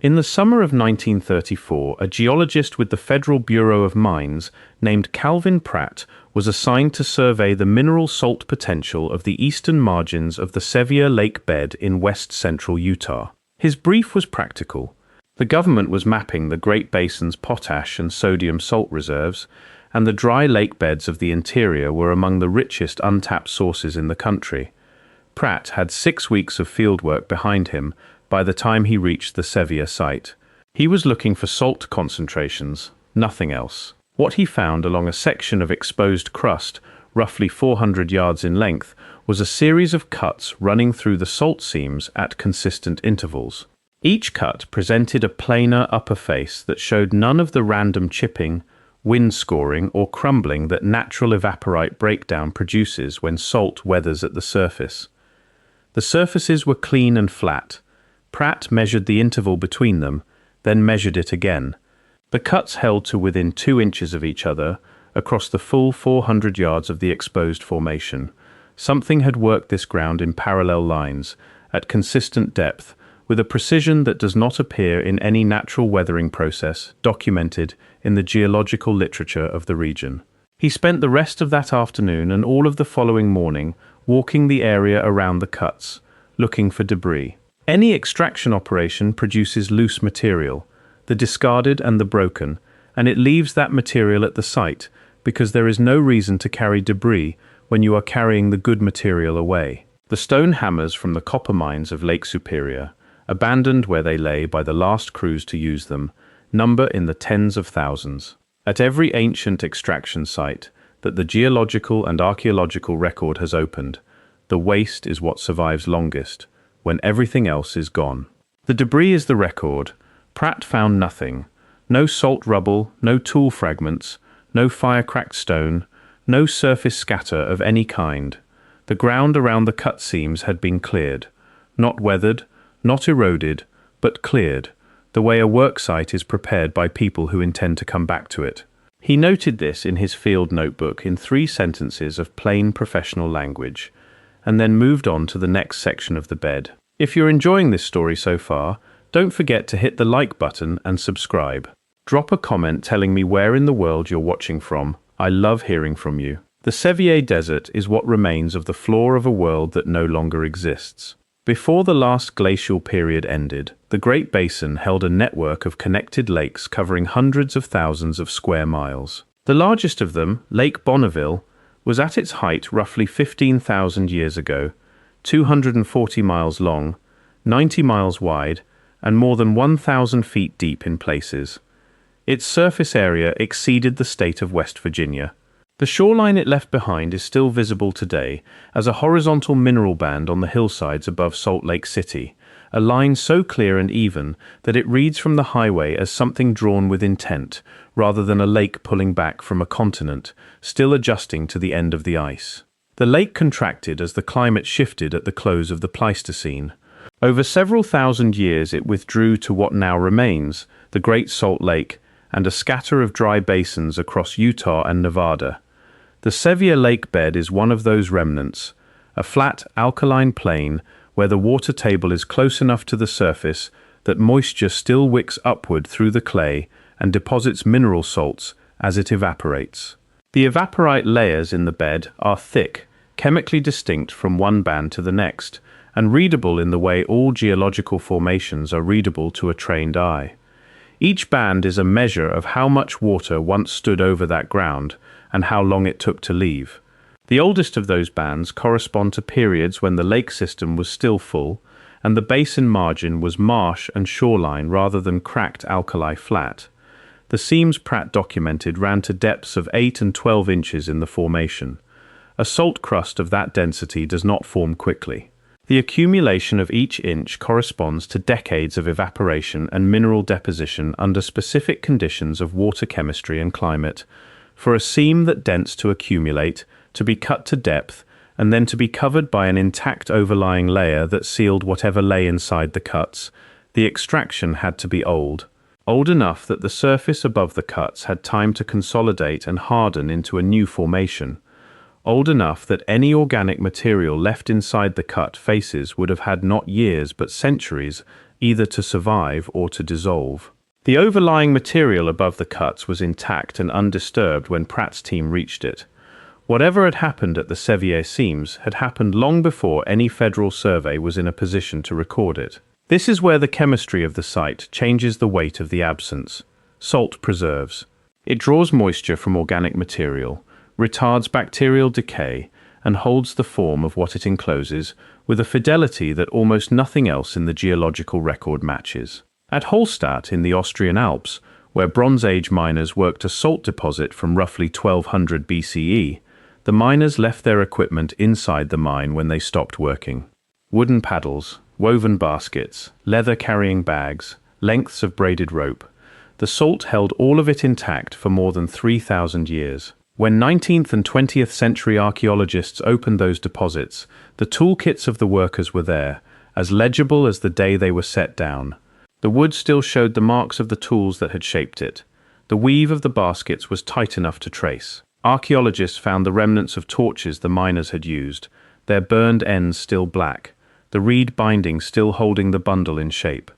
In the summer of 1934, a geologist with the Federal Bureau of Mines named Calvin Pratt was assigned to survey the mineral salt potential of the eastern margins of the Sevier Lake bed in west-central Utah. His brief was practical. The government was mapping the Great Basin's potash and sodium salt reserves, and the dry lake beds of the interior were among the richest untapped sources in the country. Pratt had 6 weeks of fieldwork behind him by the time he reached the Sevier site. He was looking for salt concentrations, nothing else. What he found along a section of exposed crust, roughly 400 yards in length, was a series of cuts running through the salt seams at consistent intervals. Each cut presented a planar upper face that showed none of the random chipping, wind scoring, or crumbling that natural evaporite breakdown produces when salt weathers at the surface. The surfaces were clean and flat. Pratt measured the interval between them, then measured it again. The cuts held to within 2 inches of each other across the full 400 yards of the exposed formation. Something had worked this ground in parallel lines, at consistent depth, with a precision that does not appear in any natural weathering process documented in the geological literature of the region. He spent the rest of that afternoon and all of the following morning walking the area around the cuts, looking for debris. Any extraction operation produces loose material, the discarded and the broken, and it leaves that material at the site because there is no reason to carry debris when you are carrying the good material away. The stone hammers from the copper mines of Lake Superior, abandoned where they lay by the last crews to use them, number in the tens of thousands. At every ancient extraction site that the geological and archaeological record has opened, the waste is what survives longest, when everything else is gone. The debris is the record. Pratt found nothing. No salt rubble, no tool fragments, no fire-cracked stone, no surface scatter of any kind. The ground around the cut seams had been cleared. Not weathered, not eroded, but cleared, the way a work site is prepared by people who intend to come back to it. He noted this in his field notebook in 3 sentences of plain professional language, and then moved on to the next section of the bed. If you're enjoying this story so far, don't forget to hit the like button and subscribe. Drop a comment telling me where in the world you're watching from. I love hearing from you. The Sevier Desert is what remains of the floor of a world that no longer exists. Before the last glacial period ended, the Great Basin held a network of connected lakes covering hundreds of thousands of square miles. The largest of them, Lake Bonneville, was at its height roughly 15,000 years ago, 240 miles long, 90 miles wide, and more than 1,000 feet deep in places. Its surface area exceeded the state of West Virginia. The shoreline it left behind is still visible today as a horizontal mineral band on the hillsides above Salt Lake City, a line so clear and even that it reads from the highway as something drawn with intent, rather than a lake pulling back from a continent, still adjusting to the end of the ice. The lake contracted as the climate shifted at the close of the Pleistocene. Over several thousand years it withdrew to what now remains, the Great Salt Lake, and a scatter of dry basins across Utah and Nevada. The Sevier Lake bed is one of those remnants, a flat, alkaline plain where the water table is close enough to the surface that moisture still wicks upward through the clay and deposits mineral salts as it evaporates. The evaporite layers in the bed are thick, chemically distinct from one band to the next, and readable in the way all geological formations are readable to a trained eye. Each band is a measure of how much water once stood over that ground and how long it took to leave. The oldest of those bands correspond to periods when the lake system was still full and the basin margin was marsh and shoreline rather than cracked alkali flat. The seams Pratt documented ran to depths of 8 and 12 inches in the formation. A salt crust of that density does not form quickly. The accumulation of each inch corresponds to decades of evaporation and mineral deposition under specific conditions of water chemistry and climate. For a seam that dense to accumulate, to be cut to depth, and then to be covered by an intact overlying layer that sealed whatever lay inside the cuts, the extraction had to be old. Old enough that the surface above the cuts had time to consolidate and harden into a new formation. Old enough that any organic material left inside the cut faces would have had not years but centuries, either to survive or to dissolve. The overlying material above the cuts was intact and undisturbed when Pratt's team reached it. Whatever had happened at the Sevier seams had happened long before any federal survey was in a position to record it. This is where the chemistry of the site changes the weight of the absence. Salt preserves. It draws moisture from organic material, retards bacterial decay, and holds the form of what it encloses with a fidelity that almost nothing else in the geological record matches. At Hallstatt in the Austrian Alps, where Bronze Age miners worked a salt deposit from roughly 1200 BCE, the miners left their equipment inside the mine when they stopped working. Wooden paddles, woven baskets, leather-carrying bags, lengths of braided rope. The salt held all of it intact for more than 3,000 years. When 19th and 20th century archaeologists opened those deposits, the toolkits of the workers were there, as legible as the day they were set down. The wood still showed the marks of the tools that had shaped it. The weave of the baskets was tight enough to trace. Archaeologists found the remnants of torches the miners had used, their burned ends still black, the reed binding still holding the bundle in shape.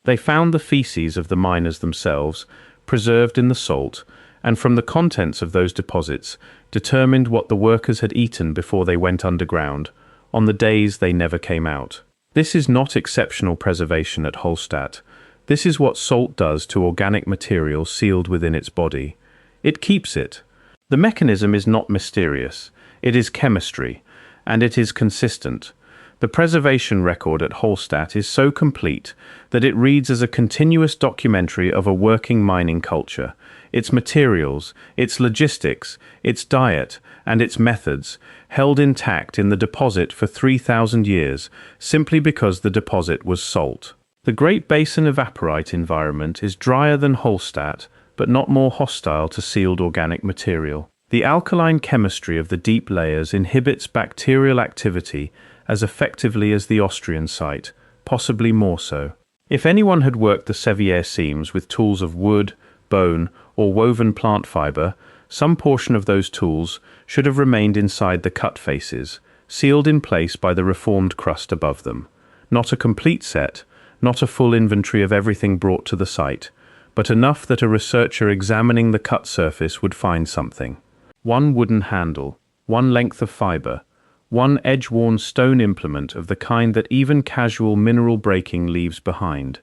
They found the feces of the miners themselves, preserved in the salt, and from the contents of those deposits, determined what the workers had eaten before they went underground, on the days they never came out. This is not exceptional preservation at Hallstatt. This is what salt does to organic material sealed within its body. It keeps it. The mechanism is not mysterious. It is chemistry, and it is consistent. The preservation record at Hallstatt is so complete that it reads as a continuous documentary of a working mining culture, its materials, its logistics, its diet, and its methods, held intact in the deposit for 3,000 years, simply because the deposit was salt. The Great Basin evaporite environment is drier than Hallstatt, but not more hostile to sealed organic material. The alkaline chemistry of the deep layers inhibits bacterial activity as effectively as the Austrian site, possibly more so. If anyone had worked the Sevier seams with tools of wood, bone, or woven plant fiber, some portion of those tools should have remained inside the cut faces, sealed in place by the reformed crust above them. Not a complete set, not a full inventory of everything brought to the site, but enough that a researcher examining the cut surface would find something. One wooden handle, one length of fiber, one edge-worn stone implement of the kind that even casual mineral breaking leaves behind.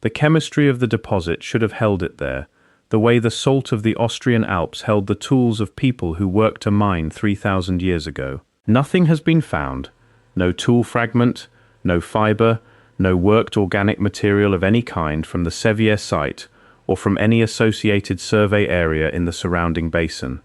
The chemistry of the deposit should have held it there, the way the salt of the Austrian Alps held the tools of people who worked a mine 3,000 years ago. Nothing has been found. No tool fragment, no fiber, no worked organic material of any kind from the Sevier site or from any associated survey area in the surrounding basin.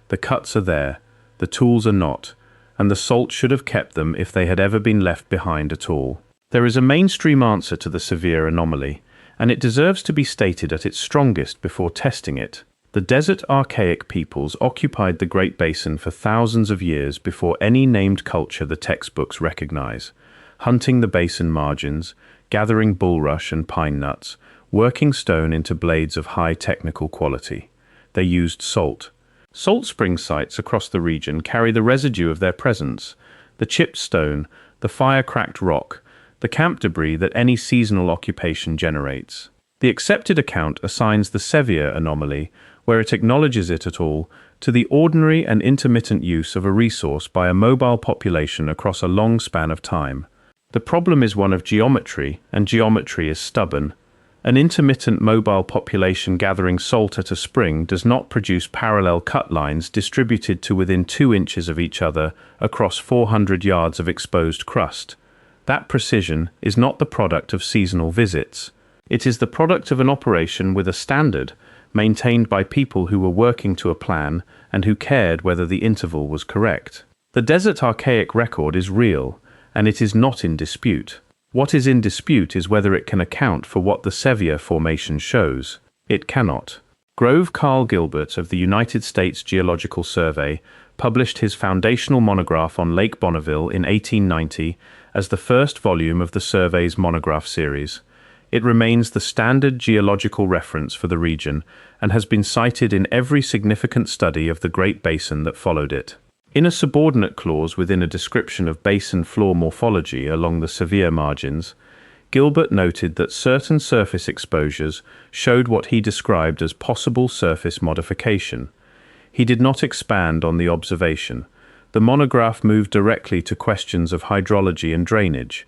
The cuts are there, the tools are not, and the salt should have kept them if they had ever been left behind at all. There is a mainstream answer to the Sevier anomaly, and it deserves to be stated at its strongest before testing it. The desert archaic peoples occupied the Great Basin for thousands of years before any named culture the textbooks recognize, hunting the basin margins, gathering bulrush and pine nuts, working stone into blades of high technical quality. They used salt. Salt spring sites across the region carry the residue of their presence, the chipped stone, the fire-cracked rock, the camp debris that any seasonal occupation generates. The accepted account assigns the Sevier anomaly, where it acknowledges it at all, to the ordinary and intermittent use of a resource by a mobile population across a long span of time. The problem is one of geometry, and geometry is stubborn. An intermittent mobile population gathering salt at a spring does not produce parallel cut lines distributed to within 2 inches of each other across 400 yards of exposed crust. That precision is not the product of seasonal visits. It is the product of an operation with a standard, maintained by people who were working to a plan and who cared whether the interval was correct. The desert archaic record is real, and it is not in dispute. What is in dispute is whether it can account for what the Sevier formation shows. It cannot. Grove Carl Gilbert of the United States Geological Survey published his foundational monograph on Lake Bonneville in 1890 as the first volume of the survey's monograph series. It remains the standard geological reference for the region and has been cited in every significant study of the Great Basin that followed it. In a subordinate clause within a description of basin floor morphology along the Sevier margins, Gilbert noted that certain surface exposures showed what he described as possible surface modification. He did not expand on the observation. The monograph moved directly to questions of hydrology and drainage.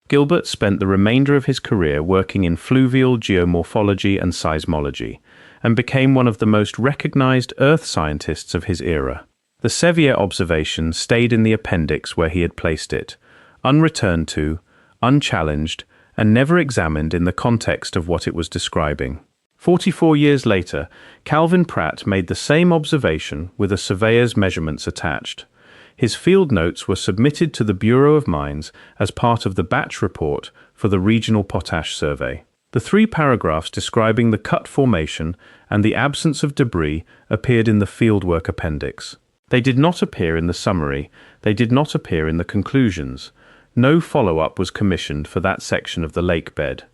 Gilbert spent the remainder of his career working in fluvial geomorphology and seismology, and became one of the most recognized earth scientists of his era. The Sevier observation stayed in the appendix where he had placed it, unreturned to, unchallenged, and never examined in the context of what it was describing. 44 years later, Calvin Pratt made the same observation with a surveyor's measurements attached. His field notes were submitted to the Bureau of Mines as part of the batch report for the Regional Potash Survey. The 3 paragraphs describing the cut formation and the absence of debris appeared in the fieldwork appendix. They did not appear in the summary, they did not appear in the conclusions. No follow-up was commissioned for that section of the lake bed.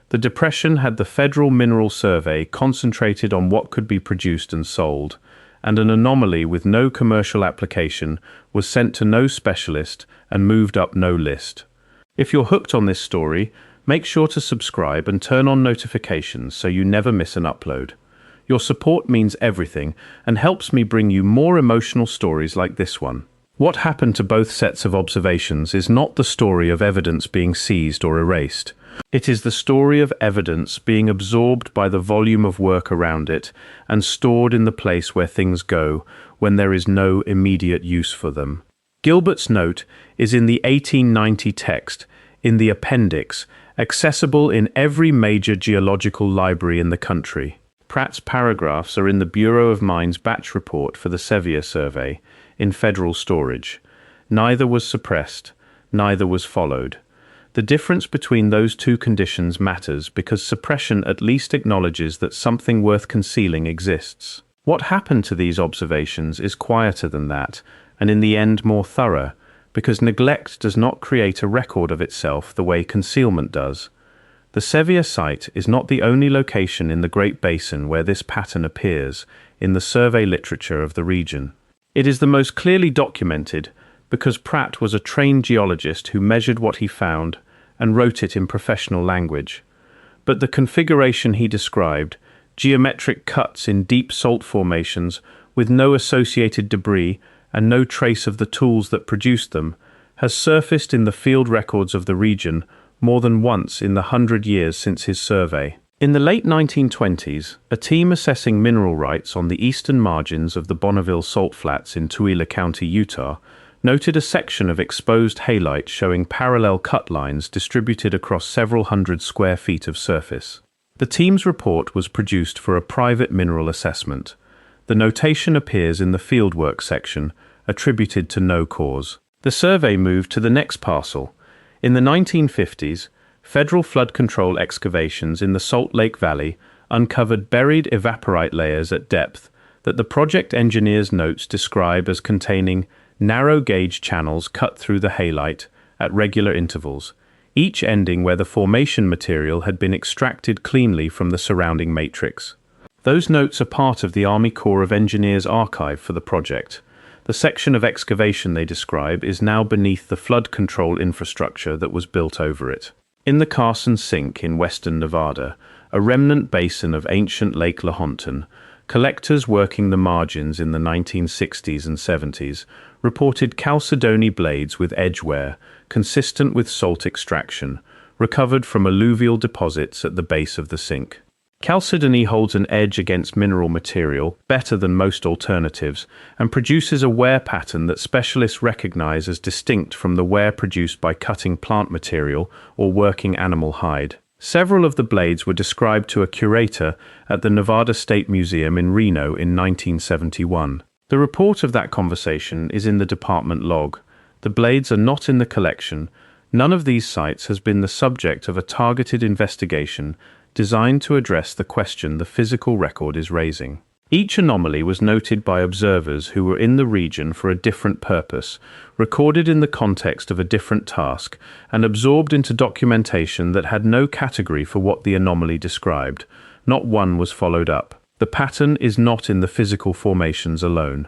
The depression had the Federal Mineral Survey concentrated on what could be produced and sold, and an anomaly with no commercial application was sent to no specialist and moved up no list. If you're hooked on this story, make sure to subscribe and turn on notifications so you never miss an upload. Your support means everything and helps me bring you more emotional stories like this one. What happened to both sets of observations is not the story of evidence being seized or erased. It is the story of evidence being absorbed by the volume of work around it and stored in the place where things go when there is no immediate use for them. Gilbert's note is in the 1890 text, in the appendix, accessible in every major geological library in the country. Pratt's paragraphs are in the Bureau of Mines batch report for the Sevier survey, in federal storage. Neither was suppressed, neither was followed. The difference between those two conditions matters because suppression at least acknowledges that something worth concealing exists. What happened to these observations is quieter than that, and in the end more thorough, because neglect does not create a record of itself the way concealment does. The Sevier site is not the only location in the Great Basin where this pattern appears in the survey literature of the region. It is the most clearly documented because Pratt was a trained geologist who measured what he found and wrote it in professional language. But the configuration he described, geometric cuts in deep salt formations with no associated debris and no trace of the tools that produced them, has surfaced in the field records of the region more than once in the 100 years since his survey. In the late 1920s, a team assessing mineral rights on the eastern margins of the Bonneville Salt Flats in Tooele County, Utah, noted a section of exposed halite showing parallel cut lines distributed across several hundred square feet of surface. The team's report was produced for a private mineral assessment. The notation appears in the fieldwork section, attributed to no cause. The survey moved to the next parcel. In the 1950s, federal flood control excavations in the Salt Lake Valley uncovered buried evaporite layers at depth that the project engineer's notes describe as containing narrow-gauge channels cut through the halite at regular intervals, each ending where the formation material had been extracted cleanly from the surrounding matrix. Those notes are part of the Army Corps of Engineers archive for the project. The section of excavation they describe is now beneath the flood control infrastructure that was built over it. In the Carson Sink in western Nevada, a remnant basin of ancient Lake Lahontan, collectors working the margins in the 1960s and 70s reported chalcedony blades with edge wear, consistent with salt extraction, recovered from alluvial deposits at the base of the sink. Chalcedony holds an edge against mineral material, better than most alternatives, and produces a wear pattern that specialists recognize as distinct from the wear produced by cutting plant material or working animal hide. Several of the blades were described to a curator at the Nevada State Museum in Reno in 1971. The report of that conversation is in the department log. The blades are not in the collection. None of these sites has been the subject of a targeted investigation designed to address the question the physical record is raising. Each anomaly was noted by observers who were in the region for a different purpose, recorded in the context of a different task, and absorbed into documentation that had no category for what the anomaly described. Not one was followed up. The pattern is not in the physical formations alone.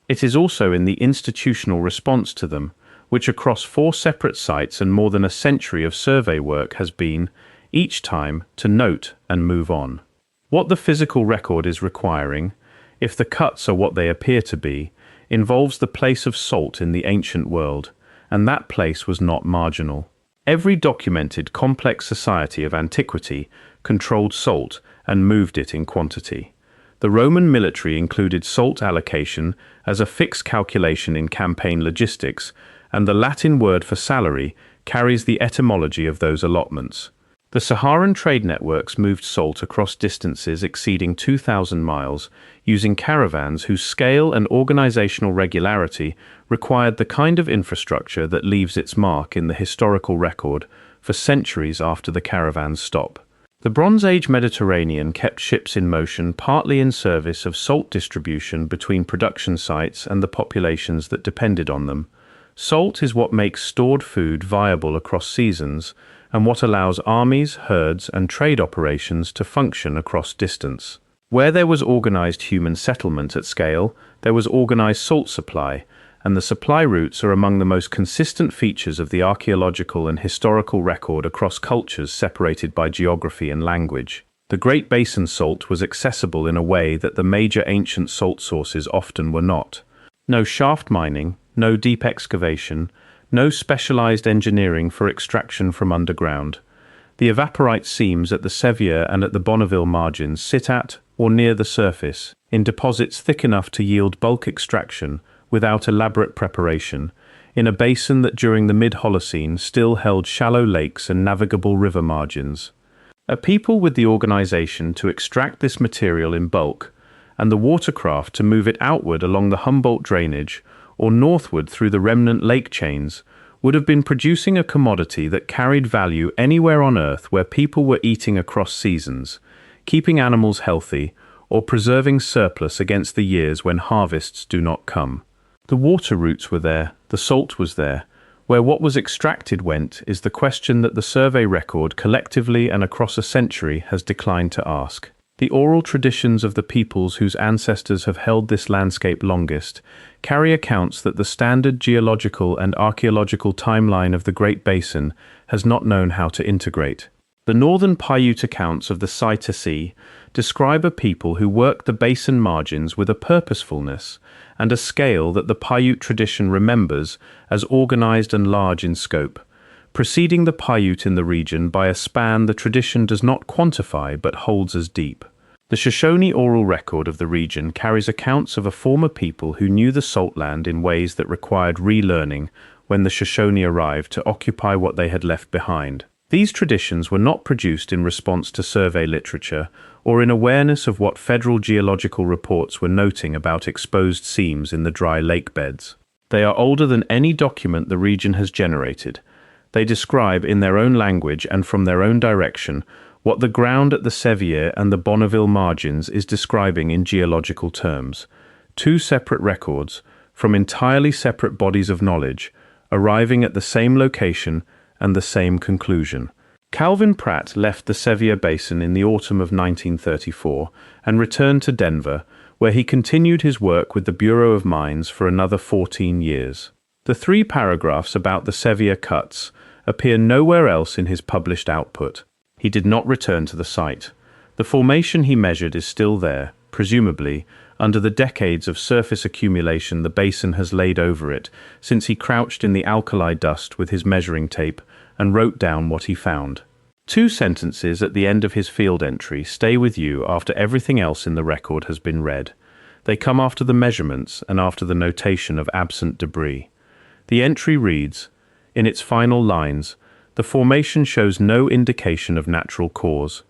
It is also in the institutional response to them, which across 4 separate sites and more than a century of survey work has been, each time, to note and move on. What the physical record is requiring, if the cuts are what they appear to be, involves the place of salt in the ancient world, and that place was not marginal. Every documented complex society of antiquity controlled salt and moved it in quantity. The Roman military included salt allocation as a fixed calculation in campaign logistics, and the Latin word for salary carries the etymology of those allotments. The Saharan trade networks moved salt across distances exceeding 2,000 miles, using caravans whose scale and organizational regularity required the kind of infrastructure that leaves its mark in the historical record for centuries after the caravans stop. The Bronze Age Mediterranean kept ships in motion partly in service of salt distribution between production sites and the populations that depended on them. Salt is what makes stored food viable across seasons, and what allows armies, herds, and trade operations to function across distance. Where there was organized human settlement at scale, there was organized salt supply, and the supply routes are among the most consistent features of the archaeological and historical record across cultures separated by geography and language. The Great Basin salt was accessible in a way that the major ancient salt sources often were not. No shaft mining, no deep excavation, no specialized engineering for extraction from underground. The evaporite seams at the Sevier and at the Bonneville margins sit at, or near the surface, in deposits thick enough to yield bulk extraction without elaborate preparation, in a basin that during the mid-Holocene still held shallow lakes and navigable river margins. A people with the organization to extract this material in bulk, and the watercraft to move it outward along the Humboldt drainage, or northward through the remnant lake chains, would have been producing a commodity that carried value anywhere on Earth where people were eating across seasons, keeping animals healthy, or preserving surplus against the years when harvests do not come. The water routes were there, the salt was there. Where what was extracted went is the question that the survey record collectively and across a century has declined to ask. The oral traditions of the peoples whose ancestors have held this landscape longest carry accounts that the standard geological and archaeological timeline of the Great Basin has not known how to integrate. The northern Paiute accounts of the Psi describe a people who worked the basin margins with a purposefulness and a scale that the Paiute tradition remembers as organized and large in scope, preceding the Paiute in the region by a span the tradition does not quantify but holds as deep. The Shoshone oral record of the region carries accounts of a former people who knew the salt land in ways that required relearning when the Shoshone arrived to occupy what they had left behind. These traditions were not produced in response to survey literature or in awareness of what federal geological reports were noting about exposed seams in the dry lake beds. They are older than any document the region has generated. They describe in their own language and from their own direction what the ground at the Sevier and the Bonneville margins is describing in geological terms. 2 separate records, from entirely separate bodies of knowledge, arriving at the same location and the same conclusion. Calvin Pratt left the Sevier Basin in the autumn of 1934 and returned to Denver, where he continued his work with the Bureau of Mines for another 14 years. The 3 paragraphs about the Sevier cuts appear nowhere else in his published output. He did not return to the site. The formation he measured is still there, presumably, under the decades of surface accumulation the basin has laid over it since he crouched in the alkali dust with his measuring tape and wrote down what he found. 2 sentences at the end of his field entry stay with you after everything else in the record has been read. They come after the measurements and after the notation of absent debris. The entry reads, in its final lines, the formation shows no indication of natural cause.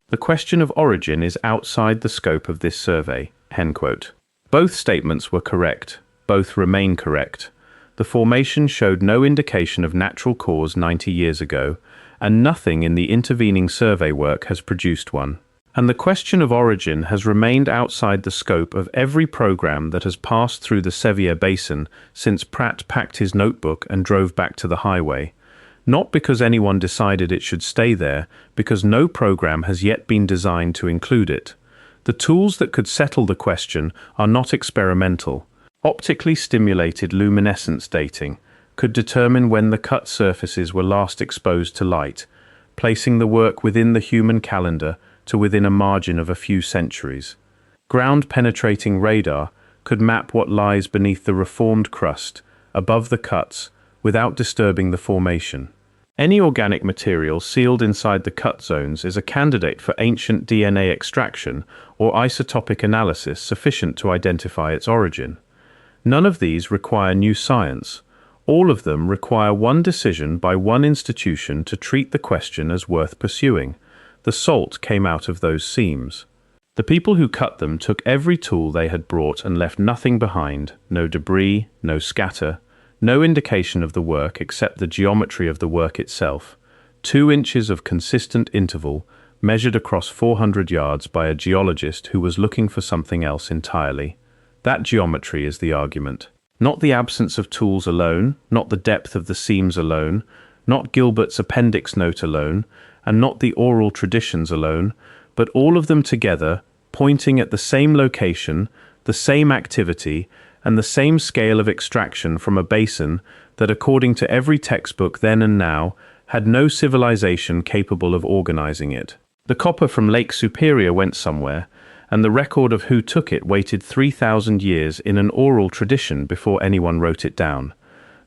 The question of origin is outside the scope of this survey. End quote. Both statements were correct. Both remain correct. The formation showed no indication of natural cause 90 years ago, and nothing in the intervening survey work has produced one. And the question of origin has remained outside the scope of every program that has passed through the Sevier Basin since Pratt packed his notebook and drove back to the highway. Not because anyone decided it should stay there, because no program has yet been designed to include it. The tools that could settle the question are not experimental. Optically stimulated luminescence dating, could determine when the cut surfaces were last exposed to light, placing the work within the human calendar to within a margin of a few centuries. Ground-penetrating radar could map what lies beneath the reformed crust, above the cuts, without disturbing the formation. Any organic material sealed inside the cut zones is a candidate for ancient DNA extraction or isotopic analysis sufficient to identify its origin. None of these require new science. All of them require one decision by one institution to treat the question as worth pursuing. The salt came out of those seams. The people who cut them took every tool they had brought and left nothing behind, no debris, no scatter, no indication of the work except the geometry of the work itself. 2 inches of consistent interval, measured across 400 yards by a geologist who was looking for something else entirely. That geometry is the argument. Not the absence of tools alone, not the depth of the seams alone, not Gilbert's appendix note alone, and not the oral traditions alone, but all of them together, pointing at the same location, the same activity, and the same scale of extraction from a basin that, according to every textbook then and now, had no civilization capable of organizing it. The copper from Lake Superior went somewhere, and the record of who took it waited 3,000 years in an oral tradition before anyone wrote it down.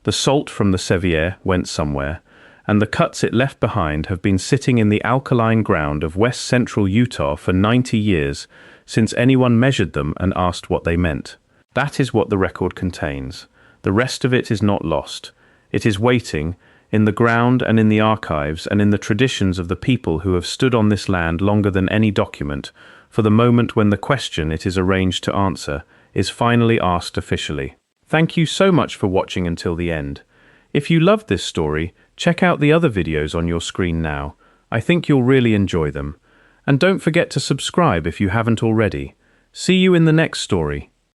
The salt from the Sevier went somewhere, and the cuts it left behind have been sitting in the alkaline ground of west-central Utah for 90 years, since anyone measured them and asked what they meant. That is what the record contains. The rest of it is not lost. It is waiting, in the ground and in the archives and in the traditions of the people who have stood on this land longer than any document, for the moment when the question it is arranged to answer is finally asked officially. Thank you so much for watching until the end. If you loved this story, check out the other videos on your screen now. I think you'll really enjoy them. And don't forget to subscribe if you haven't already. See you in the next story.